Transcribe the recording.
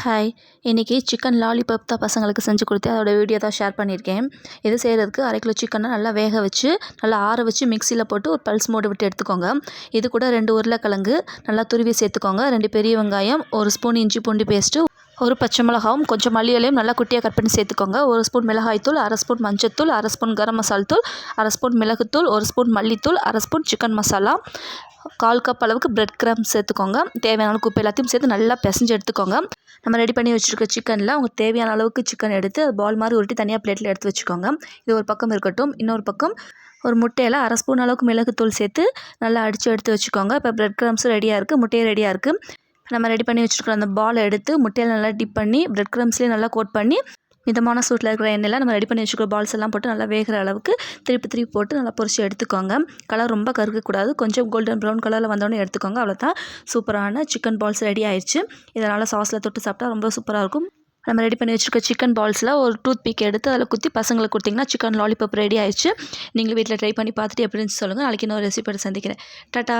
Hi, இன்றைக்கி chicken lollipop தான் பசங்களுக்கு செஞ்சு கொடுத்தேன். அதோட வீடியோ தான் ஷேர் பண்ணியிருக்கேன். இது செய்கிறதுக்கு 1/2 கிலோ சிக்கனை நல்லா வேக வச்சு நல்லா ஆற வச்சு மிக்சியில் போட்டு ஒரு பல்ஸ் மோடு விட்டு எடுத்துக்கோங்க. இது கூட 2 உருளைக்கிழங்கு நல்லா துருவி சேர்த்துக்கோங்க. 2 பெரிய வெங்காயம், 1 ஸ்பூன் இஞ்சி பூண்டு பேஸ்ட்டு, 1 பச்சை மிளகாவும் கொஞ்சம் மல்லி இலையும் நல்லா குட்டியாக கட் பண்ணி சேர்த்துக்கோங்க. 1 ஸ்பூன் மிளகாய்த்தூள், 1/2 ஸ்பூன் மஞ்சத்தூள், 1/2 ஸ்பூன் கரம் மசால் தூள், 1/2 ஸ்பூன் மிளகுத்தூள், 1 ஸ்பூன் மல்லித்தூள், 1/2 ஸ்பூன் சிக்கன் மசாலா, 1/4 கப் அளவுக்கு பிரெட் கிரம்ஸ் சேர்த்துக்கோங்க. தேவையான அளவுக்கு உப்பு எல்லாத்தையும் சேர்த்து நல்லா பிசைஞ்சு எடுத்துக்கோங்க. நம்ம ரெடி பண்ணி வச்சுருக்க சிக்கனில் உங்களுக்கு தேவையான அளவுக்கு சிக்கன் எடுத்து அது பால் மாதிரி உருட்டி தனியாக பிளேட்டில் எடுத்து வச்சுக்கோங்க. இது ஒரு பக்கம் இருக்கட்டும். இன்னொரு பக்கம் ஒரு முட்டையில் 1/2 ஸ்பூன் அளவுக்கு மிளகுத்தூள் சேர்த்து நல்லா அடித்து எடுத்து வச்சுக்கோங்க. இப்போ பிரெட் கிரம்ஸும் ரெடியாக இருக்குது, முட்டையும் ரெடியாக இருக்குது. நம்ம ரெடி பண்ணி வச்சுருக்கிற அந்த பாலை எடுத்து முட்டையில் நல்லா டிப் பண்ணி பிரெட் கிரம்ஸ்லேயும் நல்லா கோட் பண்ணி மிதமான சூட்டில் இருக்கிற எண்ணெயில் நம்ம ரெடி பண்ணி வச்சுக்கிற பால்ஸ் எல்லாம் போட்டு நல்லா வேகிற அளவுக்கு திருப்பி போட்டு நல்லா பொரிச்சு எடுத்துக்கோங்க. கலர் ரொம்ப கருக்கக்கூடாது, கொஞ்சம் கோல்டன் ப்ரௌன் கலரில் வந்தோடனே எடுத்துக்கோங்க. அவ்வளோதான், சூப்பரான சிக்கன் பால்ஸ் ரெடி ஆயிடுச்சு. இதனால் சாஸில் தொட்டு சாப்பிட்டா ரொம்ப சூப்பராக இருக்கும். நம்ம ரெடி பண்ணி வச்சுருக்க சிக்கன் பால்ஸில் ஒரு டூத் பிக் எடுத்து அதில் குத்தி பசங்களுக்கு கொடுத்திங்கன்னா சிக்கன் லாலிபாப் ரெடி ஆயிடுச்சு. நீங்களும் வீட்டில் ட்ரை பண்ணி பார்த்துட்டு எப்படி இருந்துச்சு சொல்லுங்கள். நாளைக்கு இன்னொரு ரெசிபியோட சந்திக்கிறேன். டாட்டா.